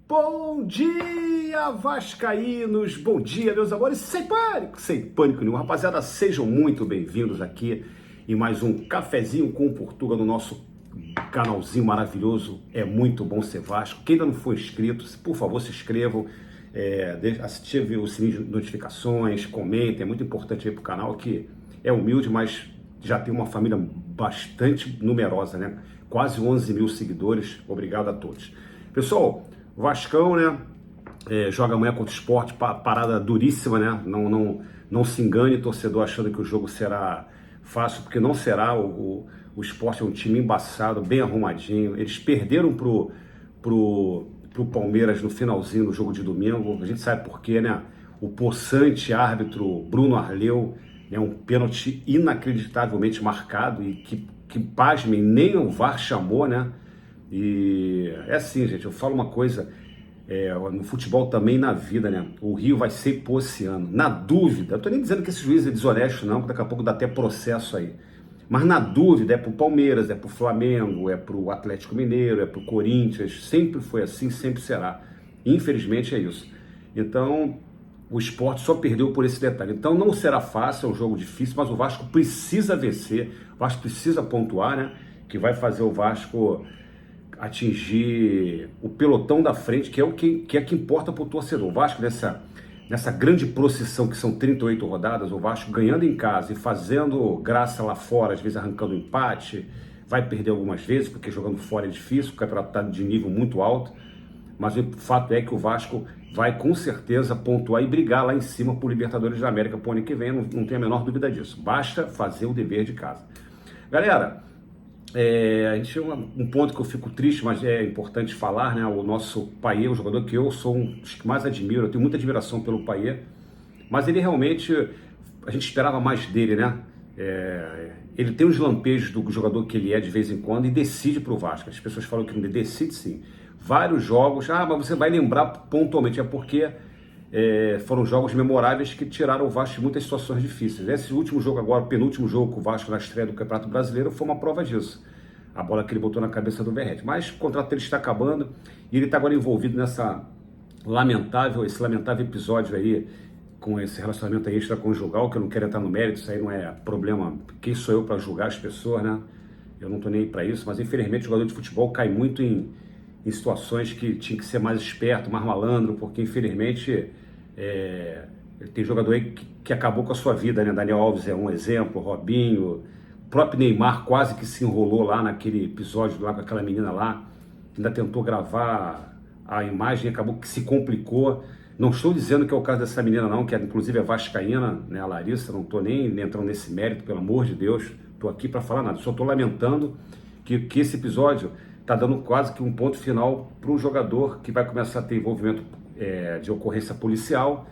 Bom dia, vascaínos! Bom dia, meus amores! Sem pânico nenhum. Rapaziada, sejam muito bem-vindos aqui em mais um cafezinho com Portuga no nosso canalzinho maravilhoso. É muito bom ser Vasco. Quem ainda não foi inscrito, por favor, se inscrevam. Ative o sininho de notificações, comentem. É muito importante aí pro canal, que é humilde, mas já tem uma família bastante numerosa, né? Quase 11 mil seguidores. Obrigado a todos. Pessoal, Vascão, né? Joga amanhã contra o Sport, parada duríssima, né? Não se engane, torcedor, achando que o jogo será fácil, porque não será. O Sport é um time embaçado, bem arrumadinho. Eles perderam pro Palmeiras no finalzinho do jogo de domingo. A gente sabe por quê, né? O possante árbitro Bruno Arleu, né? Um pênalti inacreditavelmente marcado e que pasmem, nem o VAR chamou, né? E é assim, gente, eu falo uma coisa, no futebol também, na vida, né? O Rio vai ser esse ano. Na dúvida, eu tô nem dizendo que esse juiz é desonesto, não, que daqui a pouco dá até processo aí. Mas na dúvida, é pro Palmeiras, é pro Flamengo, é pro Atlético Mineiro, é pro Corinthians. Sempre foi assim, sempre será. Infelizmente é isso. Então, o Sport só perdeu por esse detalhe. Então não será fácil, é um jogo difícil, mas o Vasco precisa vencer, o Vasco precisa pontuar, né? Que vai fazer o Vasco atingir o pelotão da frente, que é que importa para o torcedor. O Vasco, nessa grande procissão que são 38 rodadas, o Vasco ganhando em casa e fazendo graça lá fora, às vezes arrancando empate, vai perder algumas vezes, porque jogando fora é difícil, o campeonato está de nível muito alto, mas o fato é que o Vasco vai com certeza pontuar e brigar lá em cima por Libertadores da América pro ano que vem, não tenho a menor dúvida disso. Basta fazer o dever de casa. Galera, a gente tem um ponto que eu fico triste, mas é importante falar, né? O nosso Payet, o jogador que eu sou um dos que mais admiro, eu tenho muita admiração pelo Payet, mas ele realmente, a gente esperava mais dele, né? Ele tem os lampejos do jogador que ele é de vez em quando e decide pro Vasco. As pessoas falam que não decide, sim. Vários jogos, mas você vai lembrar pontualmente, é porque foram jogos memoráveis que tiraram o Vasco de muitas situações difíceis. Esse último jogo agora, o penúltimo jogo com o Vasco na estreia do Campeonato Brasileiro, foi uma prova disso. A bola que ele botou na cabeça do Verratti. Mas o contrato dele está acabando e ele está agora envolvido esse lamentável episódio aí, com esse relacionamento aí extraconjugal, que eu não quero entrar no mérito, isso aí não é problema. Quem sou eu para julgar as pessoas, né? Eu não estou nem aí para isso, mas infelizmente o jogador de futebol cai muito em situações que tinha que ser mais esperto, mais malandro, porque infelizmente tem jogador aí que acabou com a sua vida, né? Daniel Alves é um exemplo, Robinho, o próprio Neymar quase que se enrolou lá naquele episódio lá com aquela menina lá, que ainda tentou gravar a imagem e acabou que se complicou. Não estou dizendo que é o caso dessa menina não, que inclusive é vascaína, né, a Larissa, não estou nem entrando nesse mérito, pelo amor de Deus, estou aqui para falar nada, só estou lamentando que esse episódio está dando quase que um ponto final para um jogador que vai começar a ter envolvimento de ocorrência policial,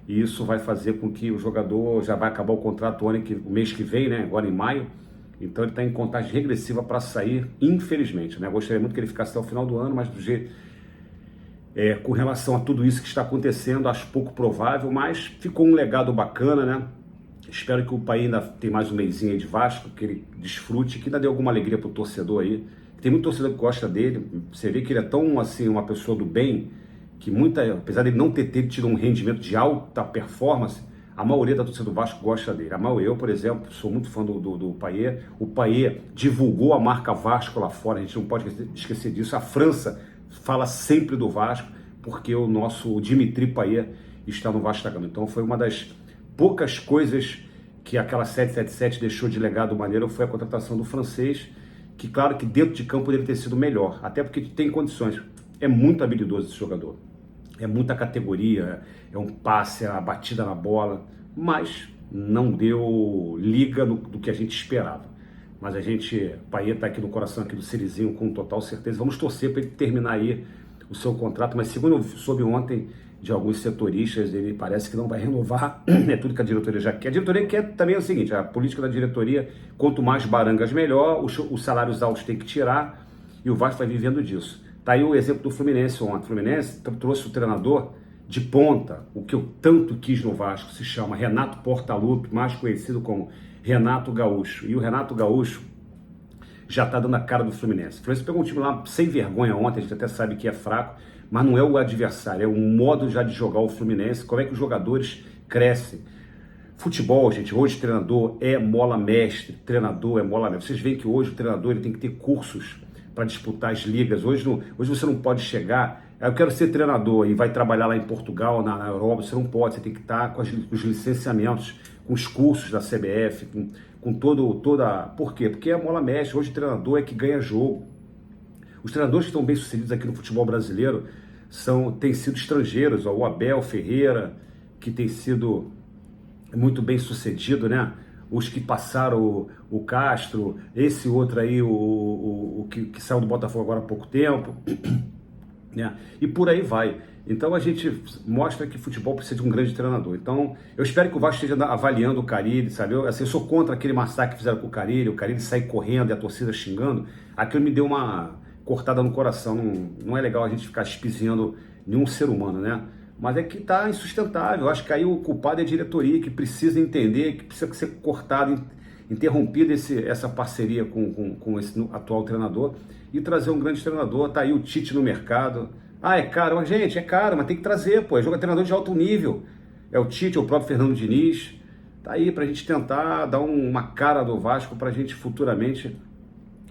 e isso vai fazer com que o jogador já vai acabar o contrato o mês que vem, né, agora em maio, então ele está em contagem regressiva para sair, infelizmente, né? Gostaria muito que ele ficasse até o final do ano, mas do jeito, com relação a tudo isso que está acontecendo, acho pouco provável, mas ficou um legado bacana, né? Espero que o Payet ainda tenha mais um mêsinho aí de Vasco, que ele desfrute, que ainda dê alguma alegria para o torcedor aí. Tem muito torcedor que gosta dele, você vê que ele é tão assim, uma pessoa do bem, que apesar dele não ter tido um rendimento de alta performance, a maioria da torcida do Vasco gosta dele. Eu, por exemplo, sou muito fã do Payet. O Payet divulgou a marca Vasco lá fora, a gente não pode esquecer disso. A França fala sempre do Vasco, porque o nosso Dimitri Payet está no Vasco da Gama. Então foi uma das poucas coisas que aquela 777 deixou de legado maneiro, foi a contratação do francês, que claro que dentro de campo poderia ter sido melhor, até porque tem condições. É muito habilidoso esse jogador, é muita categoria, é um passe, é a batida na bola, mas não deu liga do que a gente esperava. Mas Payet está aqui no coração aqui do Serizinho com total certeza. Vamos torcer para ele terminar aí o seu contrato, mas segundo eu soube ontem de alguns setoristas, ele parece que não vai renovar, é tudo que a diretoria já quer. A diretoria quer também o seguinte, a política da diretoria, quanto mais barangas melhor, os salários altos tem que tirar, e o Vasco vai vivendo disso. Tá aí o exemplo do Fluminense ontem. O Fluminense trouxe o treinador de ponta, o que eu tanto quis no Vasco, se chama Renato Portaluppi, mais conhecido como Renato Gaúcho. E o Renato Gaúcho já está dando a cara do Fluminense. O Fluminense pegou um time lá sem vergonha ontem, a gente até sabe que é fraco, mas não é o adversário, é o modo já de jogar o Fluminense, como é que os jogadores crescem. Futebol, gente, hoje treinador é mola mestre, treinador é mola mestre. Vocês veem que hoje o treinador ele tem que ter cursos para disputar as ligas. Hoje você não pode chegar, eu quero ser treinador e vai trabalhar lá em Portugal, na Europa, você não pode, você tem que estar com os licenciamentos, com os cursos da CBF, com toda... Por quê? Porque é mola mestre, hoje o treinador é que ganha jogo. Os treinadores que estão bem sucedidos aqui no futebol brasileiro têm sido estrangeiros, ó, o Abel Ferreira, que tem sido muito bem sucedido, né? Os que passaram, o Castro, esse outro aí, o que saiu do Botafogo agora há pouco tempo, né? E por aí vai. Então a gente mostra que futebol precisa de um grande treinador. Então eu espero que o Vasco esteja avaliando o Carille, sabe? Eu sou contra aquele massacre que fizeram com o Carille sair correndo e a torcida xingando. Aquilo me deu uma cortada no coração. Não é legal a gente ficar espizinhando nenhum ser humano, né? Mas é que está insustentável. Eu acho que aí o culpado é a diretoria, que precisa entender, que precisa ser cortado, interrompida essa parceria com esse atual treinador e trazer um grande treinador. Tá aí o Tite no mercado. Ah, é caro? Mas, gente, é caro, mas tem que trazer, pô. É treinador de alto nível. É o Tite, é o próprio Fernando Diniz. Tá aí pra gente tentar dar uma cara do Vasco, pra gente futuramente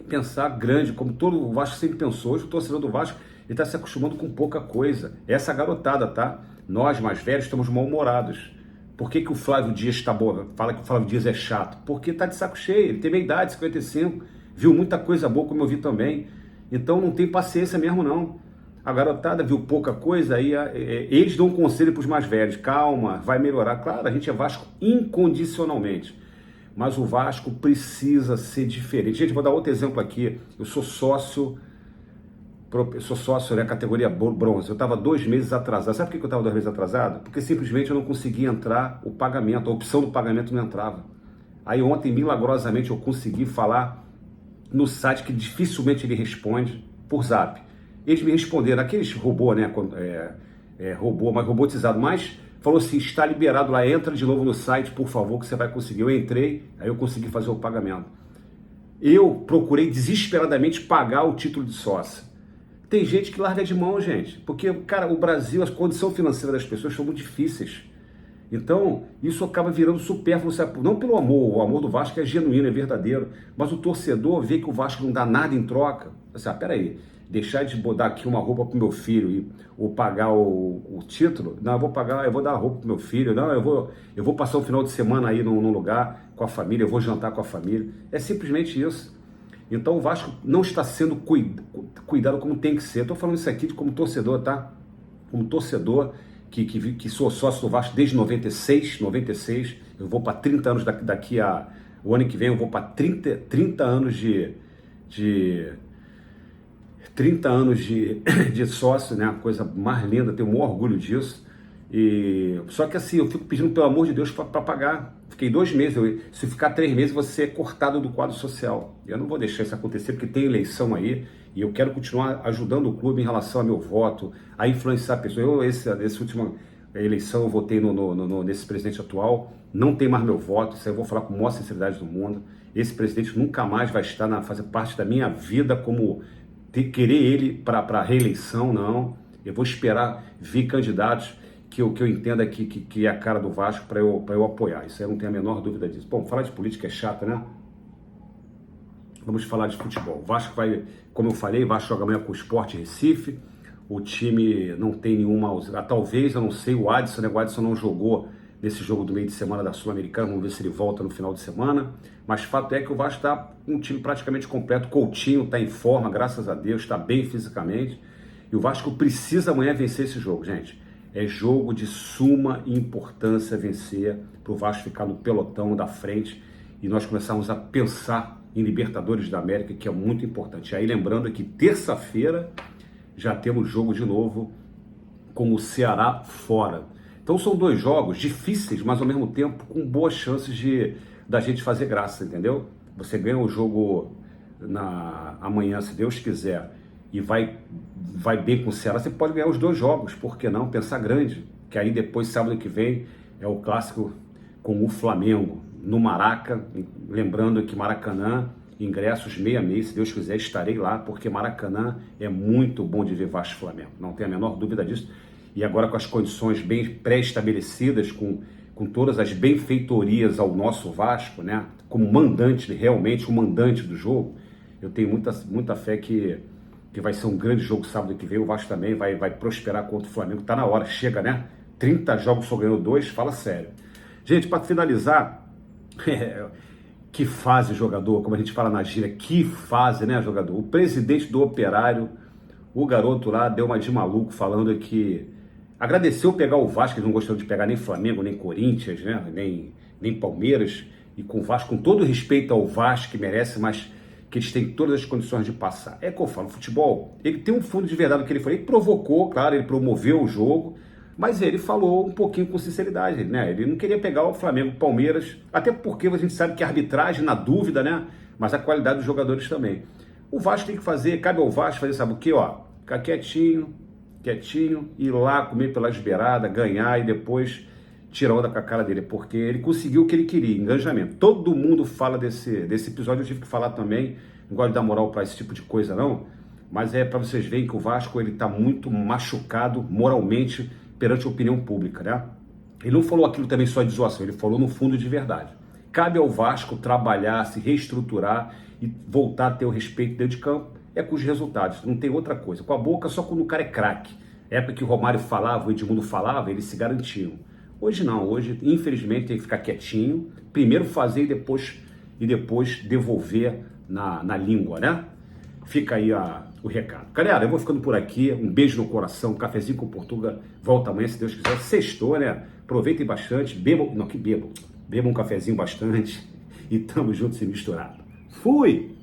pensar grande, como todo o Vasco sempre pensou. Hoje o torcedor do Vasco ele está se acostumando com pouca coisa. Essa garotada, tá? Nós, mais velhos, estamos mal-humorados. Por que o Flávio Dias tá bom? Fala que o Flávio Dias é chato? Porque tá de saco cheio, ele tem meia idade, 55, viu muita coisa boa, como eu vi também. Então não tem paciência mesmo, não. A garotada viu pouca coisa, aí eles dão um conselho para os mais velhos. Calma, vai melhorar. Claro, a gente é Vasco incondicionalmente. Mas o Vasco precisa ser diferente. Gente, vou dar outro exemplo aqui. Eu sou sócio, né, categoria bronze. Eu estava 2 meses atrasado. Sabe por que eu estava 2 meses atrasado? Porque simplesmente eu não conseguia entrar o pagamento, a opção do pagamento não entrava. Aí ontem, milagrosamente, eu consegui falar no site que dificilmente ele responde por Zap. Eles me responderam, aqueles robô, né, robô, mas robotizado, mas falou assim, está liberado lá, entra de novo no site, por favor, que você vai conseguir. Eu entrei, aí eu consegui fazer o pagamento. Eu procurei desesperadamente pagar o título de sócio. Tem gente que larga de mão, gente, porque, cara, o Brasil, a condição financeira das pessoas são muito difíceis. Então, isso acaba virando supérfluo, não pelo amor, o amor do Vasco é genuíno, é verdadeiro, mas o torcedor vê que o Vasco não dá nada em troca. Assim, peraí, deixar de dar aqui uma roupa pro meu filho ou pagar o título, não, eu vou dar a roupa pro meu filho, não, eu vou passar o final de semana aí num lugar com a família, eu vou jantar com a família. É simplesmente isso. Então o Vasco não está sendo cuidado como tem que ser. Estou falando isso aqui como torcedor, tá? Como torcedor que sou sócio do Vasco desde 96, eu vou para 30 anos o ano que vem eu vou para 30 anos de 30 anos de sócio, né? A coisa mais linda, tenho o maior orgulho disso. Só que assim, eu fico pedindo pelo amor de Deus para pagar. Fiquei 2 meses, se ficar 3 meses você é cortado do quadro social. Eu não vou deixar isso acontecer porque tem eleição aí e eu quero continuar ajudando o clube em relação ao meu voto, a influenciar pessoas. Essa última eleição eu votei nesse presidente atual, não tem mais meu voto, isso aí eu vou falar com a maior sinceridade do mundo. Esse presidente nunca mais vai fazer parte da minha vida como querer ele para a reeleição, não. Eu vou esperar vir candidatos que eu entenda que é a cara do Vasco para eu apoiar. Isso aí eu não tenho a menor dúvida disso. Bom, falar de política é chato, né? Vamos falar de futebol. O Vasco vai, como eu falei, Vasco joga amanhã com o Sport Recife. O time não tem nenhuma... Talvez, eu não sei, o Adson, né? O Adson não jogou nesse jogo do meio de semana da Sul-Americana. Vamos ver se ele volta no final de semana. Mas fato é que o Vasco está com um time praticamente completo. Coutinho está em forma, graças a Deus, está bem fisicamente. E o Vasco precisa amanhã vencer esse jogo, gente. É jogo de suma importância vencer para o Vasco ficar no pelotão da frente e nós começarmos a pensar em Libertadores da América, que é muito importante. Aí lembrando que terça-feira já temos jogo de novo com o Ceará fora. Então são 2 jogos difíceis, mas ao mesmo tempo com boas chances da gente fazer graça, entendeu? Você ganha o jogo amanhã, se Deus quiser, e vai bem com o Ceará, você pode ganhar os 2 jogos, por que não? Pensar grande, que aí depois, sábado que vem, é o clássico com o Flamengo, no Maraca, lembrando que Maracanã, ingressos meio a meio, se Deus quiser estarei lá, porque Maracanã é muito bom de ver Vasco e Flamengo, não tem a menor dúvida disso. E agora com as condições bem pré-estabelecidas, com todas as benfeitorias ao nosso Vasco, né? Como mandante, realmente o mandante do jogo, eu tenho muita fé que vai ser um grande jogo sábado que vem. O Vasco também vai prosperar contra o Flamengo. Tá na hora, chega, né? 30 jogos, só ganhou 2, fala sério. Gente, para finalizar, que fase jogador, como a gente fala na gíria, que fase, né, jogador? O presidente do Operário, o garoto lá, deu uma de maluco falando que agradeceu pegar o Vasco, ele não gostou de pegar nem Flamengo, nem Corinthians, né? nem Palmeiras, e com o Vasco, com todo respeito ao Vasco, que merece, mas que eles têm todas as condições de passar. É que eu falo, futebol, ele tem um fundo de verdade no que ele falou, ele provocou, claro, ele promoveu o jogo, mas ele falou um pouquinho com sinceridade, né? Ele não queria pegar o Flamengo, o Palmeiras, até porque a gente sabe que a arbitragem, na dúvida, né? Mas a qualidade dos jogadores também. O Vasco tem que fazer, cabe ao Vasco fazer, sabe o quê? Ó, ficar quietinho, ir lá comer pelas beiradas, ganhar e depois tirar onda com a cara dele, porque ele conseguiu o que ele queria, engajamento. Todo mundo fala desse episódio, eu tive que falar também, não gosto de dar moral para esse tipo de coisa não, mas é para vocês verem que o Vasco ele tá muito machucado moralmente perante a opinião pública, né? Ele não falou aquilo também só de zoação, ele falou no fundo de verdade. Cabe ao Vasco trabalhar, se reestruturar e voltar a ter o respeito dentro de campo, é com os resultados, não tem outra coisa. Com a boca, só quando o cara é craque. É época que o Romário falava, o Edmundo falava, eles se garantiam. Hoje não, hoje infelizmente tem que ficar quietinho, primeiro fazer e depois devolver na língua, né? Fica aí o recado. Galera, eu vou ficando por aqui, um beijo no coração, um cafezinho com Portuga, volta amanhã se Deus quiser, sextou, né? Aproveitem bastante, bebam um cafezinho bastante e tamo junto se misturado. Fui!